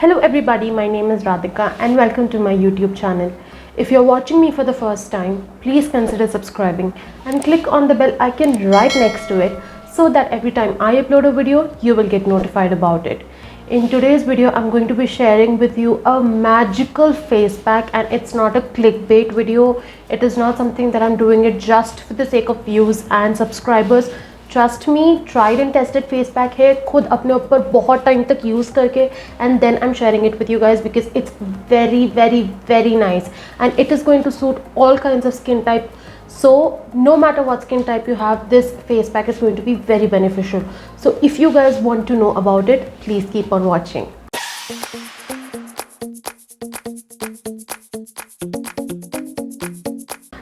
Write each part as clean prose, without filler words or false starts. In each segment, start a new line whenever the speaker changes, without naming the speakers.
Hello everybody, my name is Radhika and welcome to my YouTube channel. If you're watching me for the first time, please consider subscribing and click on the bell icon right next to it so that every time I upload a video, you will get notified about it. In today's video, I'm going to be sharing with you a magical face pack, and it's not a clickbait video. It is not something that I'm doing it just for the sake of views and subscribers. Trust me, tried and tested face pack है, खुद अपने ऊपर बहुत time तक use करके, and then I'm sharing it with you guys because it's very nice and it is going to suit all kinds of skin type. So no matter what skin type you have, this face pack is going to be very beneficial. So if you guys want to know about it, please keep on watching.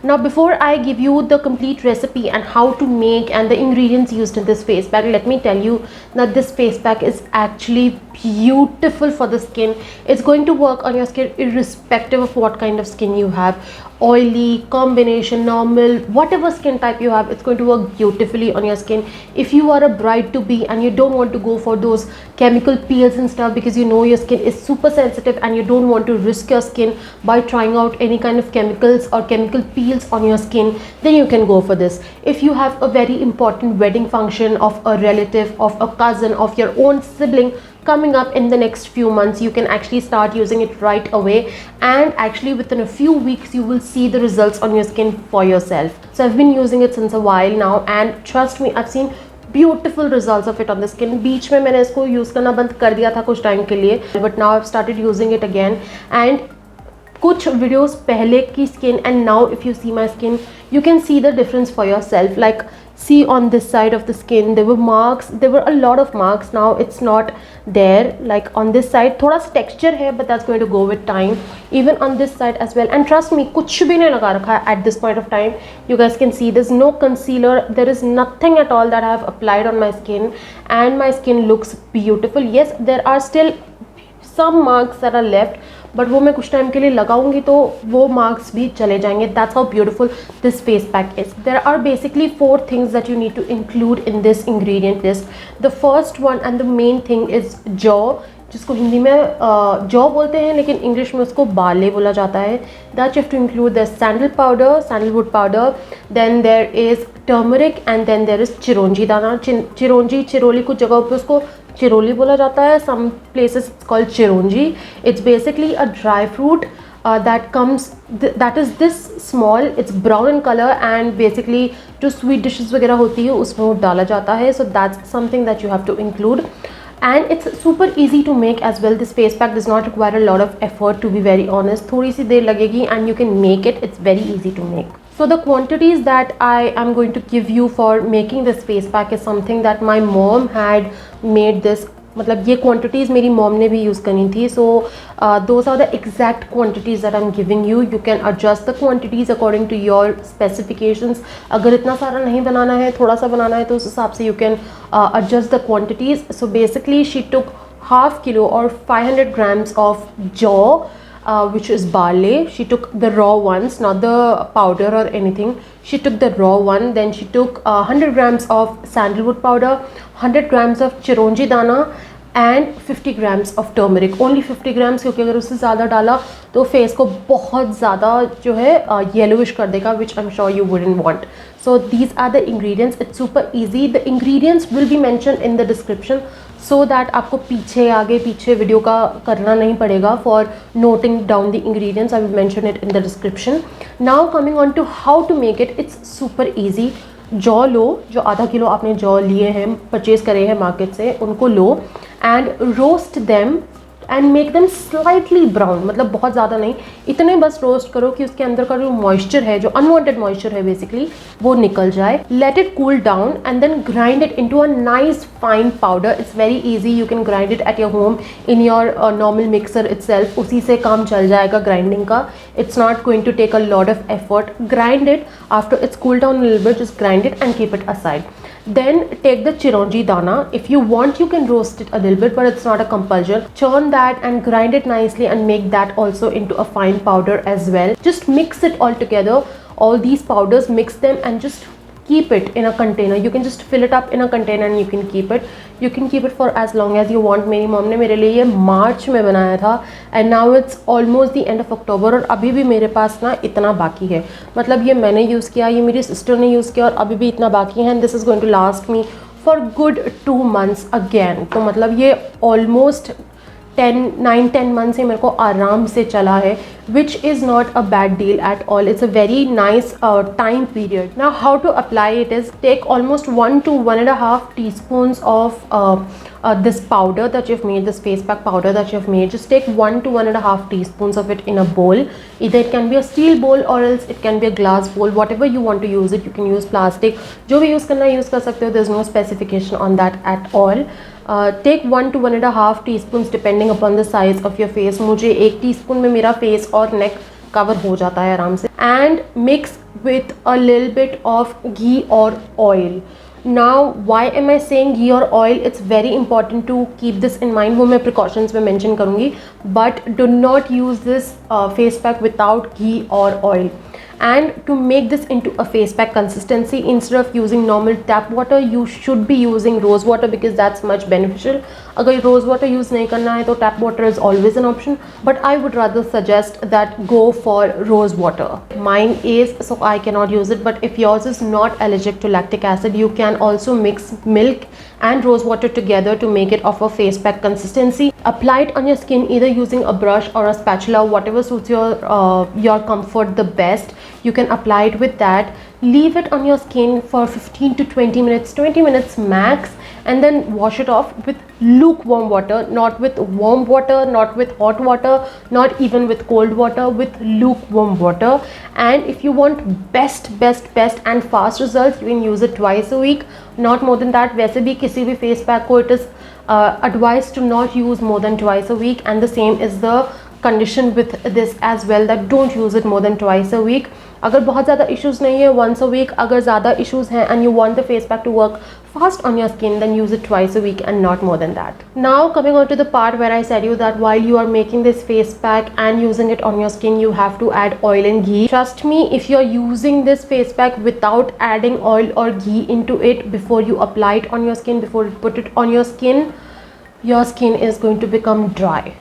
Now before I give you the complete recipe and how to make and the ingredients used in this face pack, let me tell you that this face pack is actually beautiful for the skin. It's going to work on your skin irrespective of what kind of skin you have. Oily, combination, normal, whatever skin type you have, it's going to work beautifully on your skin. If you are a bride to be and you don't want to go for those chemical peels and stuff because you know your skin is super sensitive and you don't want to risk your skin by trying out any kind of chemicals or chemical peels on your skin, then you can go for this. If you have a very important wedding function of a relative, of a cousin, of your own sibling coming up in the next few months, you can actually start using it right away, and actually within a few weeks you will see the results on your skin for yourself. So I've been using it since a while now, and trust me, I've seen beautiful results of it on the skin. बीच में मैंने इसको use करना बंद कर दिया था कुछ time के लिए, but now I've started using it again. And कुछ वीडियोस पहले की skin and now if you see my skin, you can see the difference for yourself. Like see on this side of the skin, there were marks, there were a lot of marks. Now it's not there. Like on this side थोड़ा सा texture है, but that's going to go with time. Even on this side as well. And trust me, कुछ भी नहीं लगा रखा है at this point of time. You guys can see there's no concealer, there is nothing at all that I have applied on my skin, and my skin looks beautiful. Yes, there are still some marks that are left, but वो मैं कुछ time के लिए लगाऊंगी तो वो marks भी चले जाएंगे. That's how beautiful this face pack is. There are basically 4 things that you need to include in this ingredient list. The first one and the main thing is jaw, जिसको हिंदी में जॉ बोलते हैं लेकिन English में उसको बाले बोला जाता है. That you have to include the sandalwood powder, then there is turmeric, and then there is चिरौंजी दाना. चिरौंजी, चिरोली, कुछ जगहों पे उसको चिरोली बोला जाता है. Some places it's called चिरौंजी. It's basically a dry fruit that comes that is this small. It's brown in color, and basically जो sweet dishes वगैरह होती है उसमें वो डाला जाता है. So that's something that you have to include. And it's super easy to make as well. This face pack does not require a lot of effort, to be very honest. थोड़ी सी देर लगेगी and you can make it. It's very easy to make. So the quantities that I am going to give you for making this face pack is something that my mom had made this. मतलब ये quantities मेरी mom ने भी use करनी थी. So those are the exact quantities that I'm giving you. You can adjust the quantities according to your specifications. अगर इतना सारा नहीं बनाना है, थोड़ा सा बनाना है, तो उस हिसाब से you can adjust the quantities. So basically she took half kilo or 500 grams of jaw, which is barley. She took the raw ones, not the powder or anything. She took the raw one. Then she took 100 grams of sandalwood powder, 100 grams of chironji dana, and 50 grams of turmeric. Only 50 grams, क्योंकि अगर उससे ज़्यादा डाला तो face को बहुत ज़्यादा जो है येलोइश कर देगा, which I'm sure you wouldn't want. So these are the ingredients. It's super easy. The ingredients will be mentioned in the description so that आपको पीछे आगे पीछे वीडियो का करना नहीं पड़ेगा. For noting down the ingredients, I will mention it in the description. Now coming on to how to make it, it's super easy. जौ लो, जो आधा किलो आपने जौ लिए हैं, परचेज़ करे हैं मार्केट से, उनको लो and roast them and make them slightly brown. मतलब बहुत ज़्यादा नहीं, इतने बस रोस्ट करो कि उसके अंदर का जो मॉइस्चर है, जो अनवांटेड मॉइस्चर है बेसिकली, वो निकल जाए. Let it cool down and then grind it into a nice fine powder. It's very easy. You can grind it at your home in your normal mixer itself. उसी से काम चल जाएगा grinding का. It's not going to take a lot of effort. Grind it after it's cool down a little bit. Just grind it and keep it aside. Then take the chironji dana. If you want, you can roast it a little bit, but it's not a compulsion. Churn that and grind it nicely and make that also into a fine powder as well. Just mix it all together. All these powders, mix them and just keep it in a container. You can just fill it up in a container and you can keep it. You can keep it for as long as you want. मेरी mom ने मेरे लिए ये मार्च में बनाया था and now it's almost the end of October और अभी भी मेरे पास ना इतना बाकी है. मतलब ये मैंने यूज़ किया, ये मेरी सिस्टर ने यूज़ किया और अभी भी इतना बाकी है. And this is going to last me for good 2 months again. तो मतलब ये almost 9-10 months से मेरे को आराम से चला है, which is not a bad deal at all. It's a very nice time period. Now how to apply it is, take almost 1 to 1.5 teaspoons of this powder that you've made, this face pack powder that you've made. Just take 1 to 1.5 teaspoons of it in a bowl. Either it can be a steel bowl or else it can be a glass bowl, whatever you want to use it. You can use plastic, जो भी use करना use कर सकते हो. There's no specification on that at all. Take 1 to 1.5 teaspoons depending upon the size of your face. मुझे 1 teaspoon में मेरा face और neck cover हो जाता है आराम से. And mix with a little bit of ghee or oil. Now why am I saying ghee or oil? It's very important to keep this in mind. वो मैं precautions में mention करूँगी. But do not use this face pack without ghee or oil. And to make this into a face pack consistency, instead of using normal tap water, you should be using rose water because that's much beneficial. अगर rose water use नहीं करना है तो tap water is always an option, but I would rather suggest that go for rose water. Mine is, so I cannot use it, but if yours is not allergic to lactic acid, you can also mix milk and rose water together to make it of a face pack consistency. Apply it on your skin either using a brush or a spatula, whatever suits your comfort the best. You can apply it with that. Leave it on your skin for 15 to 20 minutes, 20 minutes max, and then wash it off with lukewarm water, not with warm water, not with hot water, not even with cold water, with lukewarm water. And if you want best and fast results, you can use it twice a week, not more than that. वैसे भी किसी भी face pack को it is advised to not use more than twice a week, and the same is the condition with this as well, that don't use it more than twice a week. अगर बहुत ज़्यादा issues नहीं है, once a week. अगर ज़्यादा issues हैं and you want the face pack to work fast on your skin, then use it twice a week and not more than that. Now coming on to the part where I said you that while you are making this face pack and using it on your skin, you have to add oil and ghee. Trust me, if you're using this face pack without adding oil or ghee into it before you apply it on your skin, before you put it on your skin is going to become dry.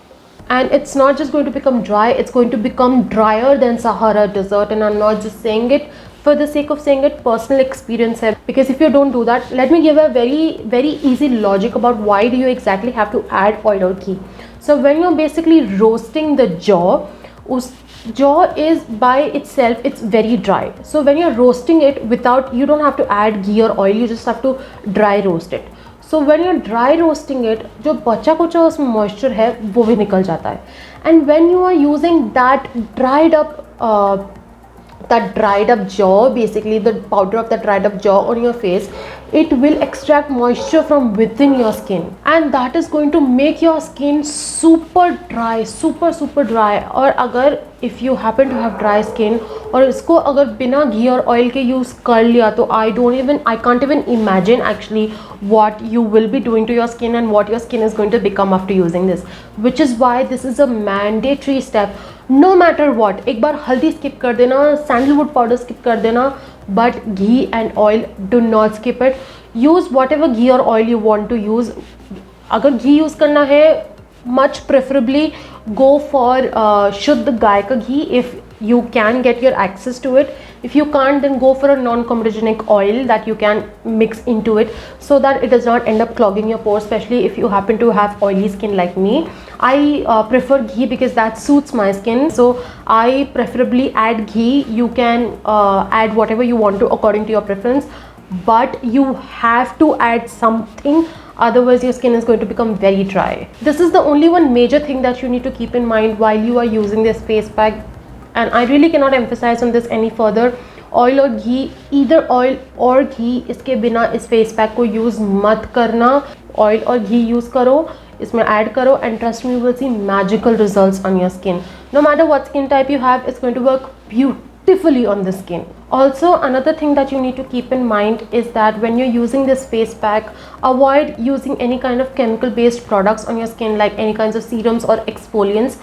And it's not just going to become dry, it's going to become drier than Sahara Desert. And I'm not just saying it for the sake of saying it, personal experience hai. Because if you don't do that, let me give a very easy logic about why do you exactly have to add oil or ghee. So when you're basically roasting the jaw, jaw is by itself, it's very dry. So when you're roasting it without, you don't have to add ghee or oil, you just have to dry roast it. So when you're dry roasting it, जो बचा कुचा उसमें moisture है वो भी निकल जाता है. And when you are using that dried up jaw, basically the powder of that dried up jaw on your face, it will extract moisture from within your skin, and that is going to make your skin super dry, super dry. और अगर if you happen to have dry skin और इसको अगर बिना घी और oil के use कर लिया तो I can't even imagine actually what you will be doing to your skin and what your skin is going to become after using this, which is why this is a mandatory step. No matter what, एक बार हल्दी skip कर देना, sandalwood powder skip कर देना, but ghee and oil, do not skip it. Use whatever ghee or oil you want to use. अगर घी use करना है, much preferably go for शुद्ध गाय का घी if you can get your access to it. If you can't, then go for a non-comedogenic oil that you can mix into it so that it does not end up clogging your pores, especially if you happen to have oily skin like me. I prefer ghee because that suits my skin, so I preferably add ghee. You can add whatever you want to according to your preference, but you have to add something, otherwise your skin is going to become very dry. This is the only one major thing that you need to keep in mind while you are using this face pack, and I really cannot emphasize on this any further. Oil और घी, either oil और घी, इसके बिना इस face pack को use मत करना. Oil और घी use करो, इसमें ऐड करो, and trust me, you will see magical results on your skin. No matter what skin type you have, it's going to work beautifully on the skin. Also, another thing that you need to keep in mind is that when you're using this face pack, avoid using any kind of chemical based products on your skin, like any kinds of serums or exfoliants,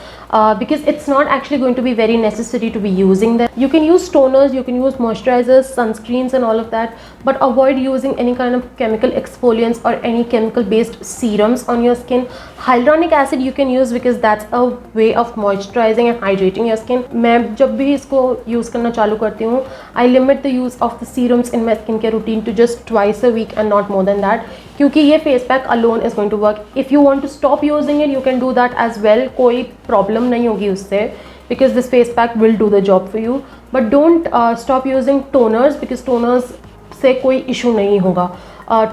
because it's not actually going to be very necessary to be using them. You can use toners, you can use moisturizers, sunscreens and all of that, but avoid using any kind of chemical exfoliants or any chemical based serums on your skin. Hyaluronic acid you can use because that's a way of moisturizing and hydrating your skin. मैं जब भी इसको use करना चालू करती हूँ, I limit the use of the serums in my skincare routine to just twice a week and not more than that, क्योंकि ये face pack alone is going to work. If you want to stop using it, you can do that as well. कोई problem नहीं होगी उससे, because this face pack will do the job for you. But don't stop using toners, because toners से कोई issue नहीं होगा.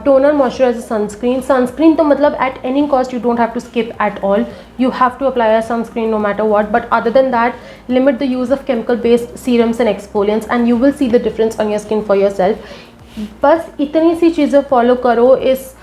Toner, moisturizer, sunscreen तो मतलब at any cost you don't have to skip at all. You have to apply a sunscreen no matter what, but other than that, limit the use of chemical based serums and exfoliants and you will see the difference on your skin for yourself. बस इतनी सी चीज़ें follow करो, इस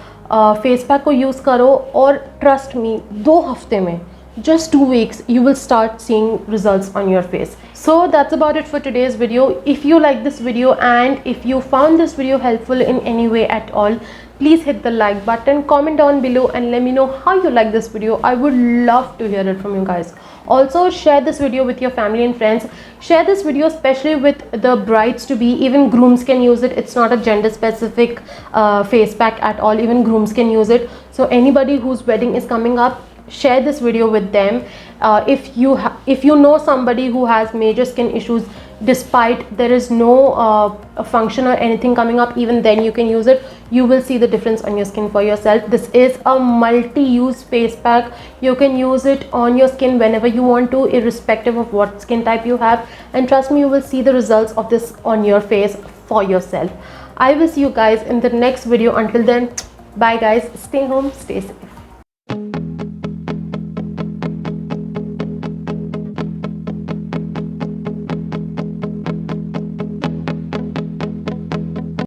face pack को use करो और trust me, 2 हफ्ते में, just 2 weeks, you will start seeing results on your face. So that's about it for today's video. If you like this video and if you found this video helpful in any way at all, please hit the like button, comment down below and let me know how you like this video. I would love to hear it from you guys. Also share this video with your family and friends. Share this video especially with the brides to be. Even grooms can use it. It's not a gender specific face pack at all. Even grooms can use it. So anybody whose wedding is coming up, share this video with them. If you know somebody who has major skin issues, despite there is no function or anything coming up, even then you can use it. You will see the difference on your skin for yourself. This is a multi-use face pack. You can use it on your skin whenever you want to, irrespective of what skin type you have, and trust me, you will see the results of this on your face for yourself. I will see you guys in the next video. Until then, bye guys, stay home, stay safe.